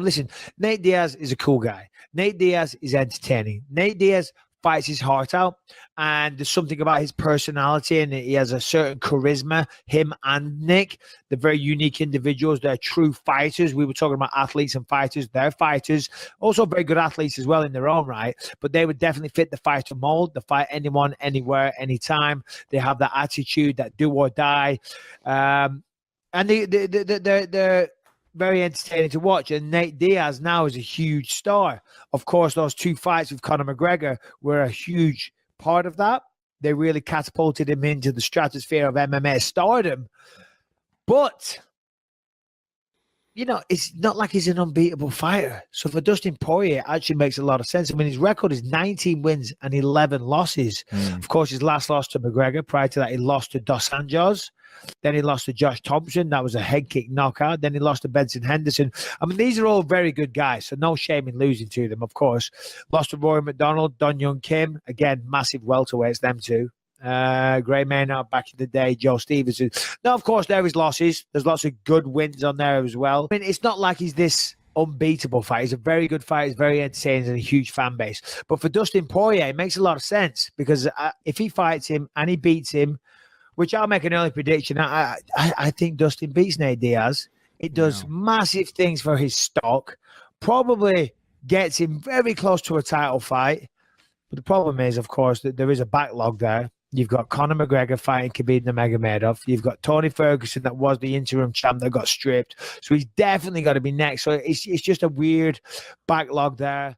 Listen, Nate Diaz is a cool guy. Nate Diaz is entertaining. Nate Diaz fights his heart out, and there's something about his personality, and he has a certain charisma. Him and Nick, they're very unique individuals. They're true fighters. We were talking about athletes and fighters. They're fighters, also very good athletes as well in their own right, but they would definitely fit the fighter mold. They fight anyone, anywhere, anytime. They have that attitude, that do or die, and they're very entertaining to watch. And Nate Diaz now is a huge star. Of course, those 2 fights with Conor McGregor were a huge part of that. They really catapulted him into the stratosphere of MMA stardom. But, you know, it's not like he's an unbeatable fighter. So for Dustin Poirier, it actually makes a lot of sense. I mean, his record is 19 wins and 11 losses. Of course, his last loss to McGregor. Prior to that, he lost to Dos Anjos. Then he lost to Josh Thompson. That was a head kick knockout. Then he lost to Benson Henderson. I mean, these are all very good guys, so no shame in losing to them, of course. Lost to Rory McDonald, Don Young Kim. Again, massive welterweights, them two. Gray Maynard back in the day, Joe Stevenson. Now, of course, there is losses. There's lots of good wins on there as well. I mean, it's not like he's this unbeatable fight. He's a very good fighter. He's very entertaining and a huge fan base. But for Dustin Poirier, it makes a lot of sense because if he fights him and he beats him, which I'll make an early prediction. I think Dustin beats Nate Diaz. It does massive things for his stock. Probably gets him very close to a title fight. But the problem is, of course, that there is a backlog there. You've got Conor McGregor fighting Khabib Nurmagomedov. You've got Tony Ferguson that was the interim champ that got stripped. So he's definitely got to be next. So it's just a weird backlog there.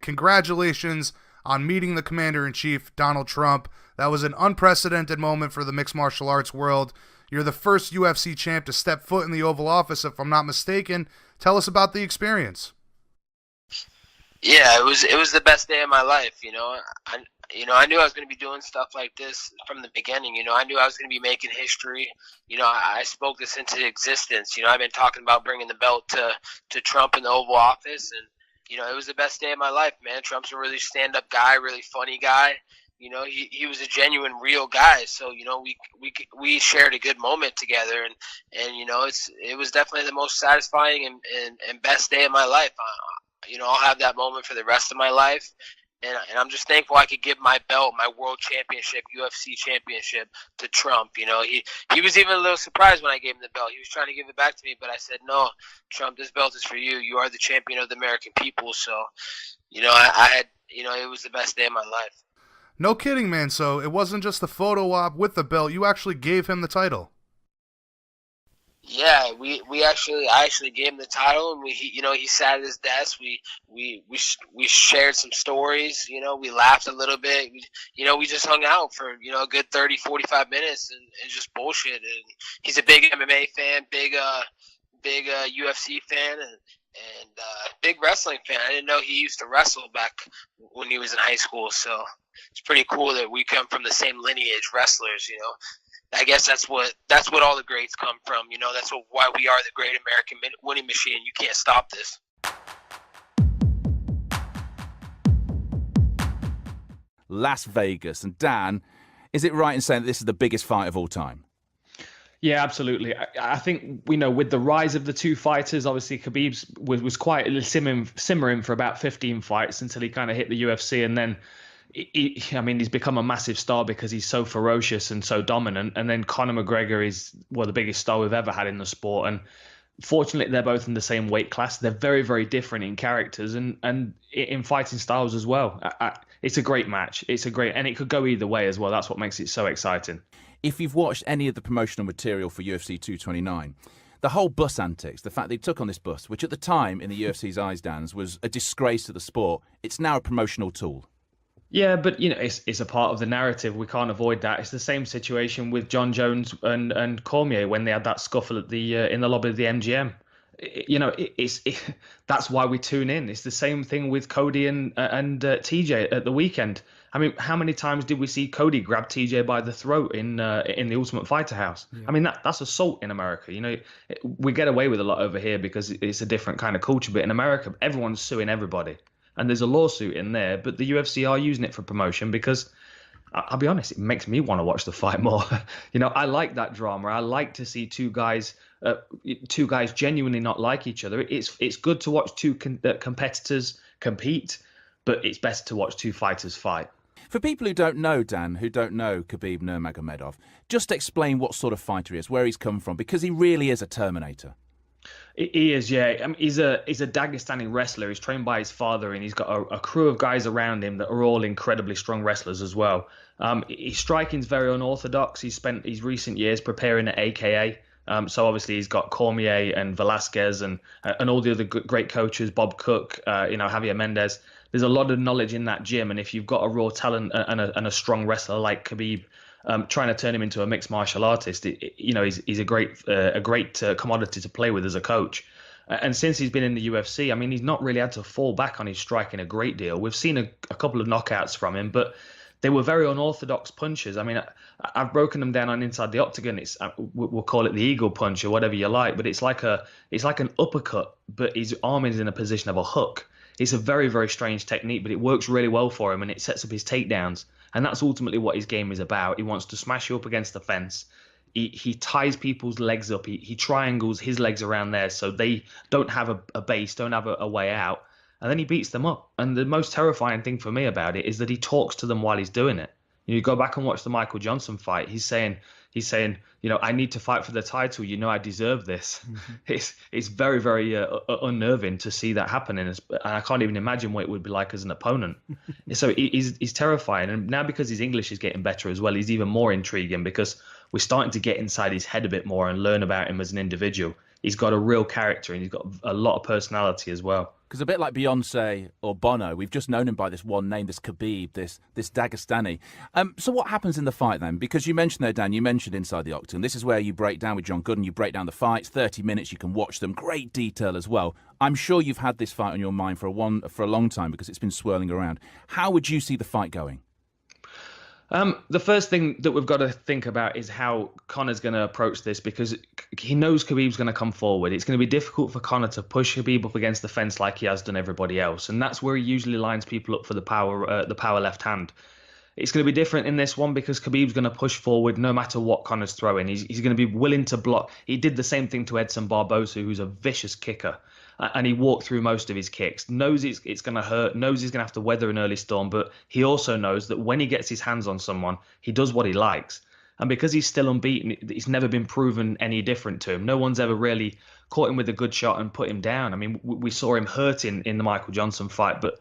Congratulations on meeting the Commander-in-Chief, Donald Trump. That was an unprecedented moment for the mixed martial arts world. You're the first UFC champ to step foot in the Oval Office, if I'm not mistaken. Tell us about the experience. Yeah, it was the best day of my life. I knew I was going to be doing stuff like this from the beginning. I knew I was going to be making history. I spoke this into existence. I've been talking about bringing the belt to Trump in the Oval Office, and it was the best day of my life, man. Trump's a really stand-up guy, really funny guy. He was a genuine, real guy. So, we shared a good moment together, and it was definitely the most satisfying and best day of my life. I'll have that moment for the rest of my life. And I'm just thankful I could give my belt, my world championship, UFC championship, to Trump. He was even a little surprised when I gave him the belt. He was trying to give it back to me, but I said, no, Trump, this belt is for you. You are the champion of the American people. So, I had, it was the best day of my life. No kidding, man. So it wasn't just a photo op with the belt. You actually gave him the title. Yeah, I actually gave him the title, and he sat at his desk. We shared some stories. We laughed a little bit. We just hung out for a good 30, 45 minutes and just bullshit. And he's a big MMA fan, big UFC fan, and big wrestling fan. I didn't know he used to wrestle back when he was in high school. So it's pretty cool that we come from the same lineage, wrestlers. I guess that's what all the greats come from. That's why we are the great American winning machine. You can't stop this. Las Vegas. And Dan, is it right in saying that this is the biggest fight of all time? Yeah, absolutely. I think, with the rise of the two fighters, obviously Khabib was quietly simmering for about 15 fights until he kind of hit the UFC, and then I mean, he's become a massive star because he's so ferocious and so dominant. And then Conor McGregor is, well, the biggest star we've ever had in the sport. And fortunately, they're both in the same weight class. They're very, very different in characters and in fighting styles as well. It's a great match. And it could go either way as well. That's what makes it so exciting. If you've watched any of the promotional material for UFC 229, the whole bus antics, the fact they took on this bus, which at the time in the UFC's eyes, Dan's, was a disgrace to the sport, it's now a promotional tool. Yeah, but it's a part of the narrative. We can't avoid that. It's the same situation with John Jones and Cormier when they had that scuffle at the in the lobby of the MGM. That's why we tune in. It's the same thing with Cody and TJ at the weekend. I mean, how many times did we see Cody grab TJ by the throat in the Ultimate Fighter house? Yeah. I mean, that's assault in America. We get away with a lot over here because it's a different kind of culture. But in America, everyone's suing everybody. And there's a lawsuit in there, but the UFC are using it for promotion because, I'll be honest, it makes me want to watch the fight more. I like that drama. I like to see two guys genuinely not like each other. It's good to watch two competitors compete, but it's best to watch two fighters fight. For people who don't know, Dan, who don't know Khabib Nurmagomedov, just explain what sort of fighter he is, where he's come from, because he really is a Terminator. He is, yeah. I mean, he's a Dagestani wrestler. He's trained by his father, and he's got a crew of guys around him that are all incredibly strong wrestlers as well. His striking's very unorthodox. He's spent his recent years preparing at AKA. So obviously he's got Cormier and Velasquez and all the other great coaches, Bob Cook, Javier Mendez. There's a lot of knowledge in that gym, and if you've got a raw talent and a strong wrestler like Khabib, trying to turn him into a mixed martial artist, he's a great commodity to play with as a coach. And since he's been in the UFC, I mean, he's not really had to fall back on his striking a great deal. We've seen a couple of knockouts from him, but they were very unorthodox punches. I mean, I've broken them down on inside the octagon. We'll call it the eagle punch or whatever you like, but it's like an uppercut, but his arm is in a position of a hook. It's a very, very strange technique, but it works really well for him, and it sets up his takedowns. And that's ultimately what his game is about. He wants to smash you up against the fence. He ties people's legs up. He triangles his legs around there so they don't have a base, don't have a way out. And then he beats them up. And the most terrifying thing for me about it is that he talks to them while he's doing it. You go back and watch the Michael Johnson fight. He's saying, I need to fight for the title. I deserve this. Mm-hmm. It's very, very unnerving to see that happening. And I can't even imagine what it would be like as an opponent. So he's terrifying. And now because his English is getting better as well, he's even more intriguing because we're starting to get inside his head a bit more and learn about him as an individual. He's got a real character and he's got a lot of personality as well. Because a bit like Beyonce or Bono, we've just known him by this one name, this Khabib, this Dagestani. So what happens in the fight then? Because you mentioned there, Dan, you mentioned inside the octagon. This is where you break down with John Gooden, you break down the fights, 30 minutes, you can watch them, great detail as well. I'm sure you've had this fight on your mind for a long time because it's been swirling around. How would you see the fight going? The first thing that we've got to think about is how Conor's going to approach this because he knows Khabib's going to come forward. It's going to be difficult for Conor to push Khabib up against the fence like he has done everybody else. And that's where he usually lines people up for the power left hand. It's going to be different in this one because Khabib's going to push forward no matter what Conor's throwing. He's going to be willing to block. He did the same thing to Edson Barbosa, who's a vicious kicker. And he walked through most of his kicks, knows it's going to hurt, knows he's going to have to weather an early storm, but he also knows that when he gets his hands on someone, he does what he likes. And because he's still unbeaten, it's never been proven any different to him. No one's ever really caught him with a good shot and put him down. I mean, we saw him hurting in the Michael Johnson fight, but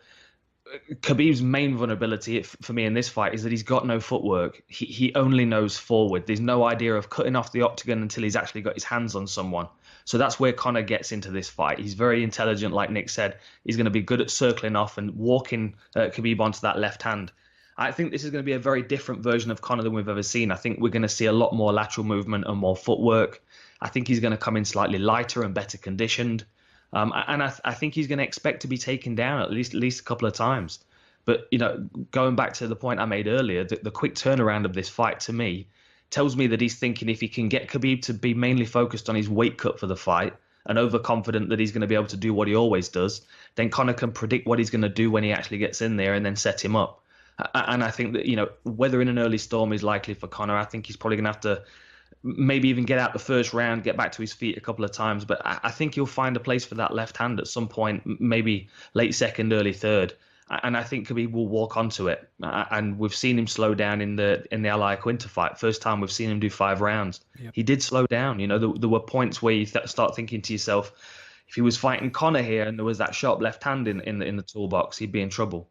Khabib's main vulnerability for me in this fight is that he's got no footwork. He only knows forward. There's no idea of cutting off the octagon until he's actually got his hands on someone. So that's where Conor gets into this fight. He's very intelligent, like Nick said. He's going to be good at circling off and walking Khabib onto that left hand. I think this is going to be a very different version of Conor than we've ever seen. I think we're going to see a lot more lateral movement and more footwork. I think he's going to come in slightly lighter and better conditioned. And I think he's going to expect to be taken down at least a couple of times. But, going back to the point I made earlier, the quick turnaround of this fight to me tells me that he's thinking if he can get Khabib to be mainly focused on his weight cut for the fight and overconfident that he's going to be able to do what he always does, then Conor can predict what he's going to do when he actually gets in there and then set him up. And I think that, weathering an early storm is likely for Conor. I think he's probably going to have to maybe even get out the first round, get back to his feet a couple of times. But I think he'll find a place for that left hand at some point, maybe late second, early third. And I think Khabib will walk onto it. And we've seen him slow down in the Al Iaquinta fight. First time we've seen him do 5 rounds. Yep. He did slow down. You know, there were points where you start thinking to yourself, if he was fighting Conor here and there was that sharp left hand in the toolbox, he'd be in trouble.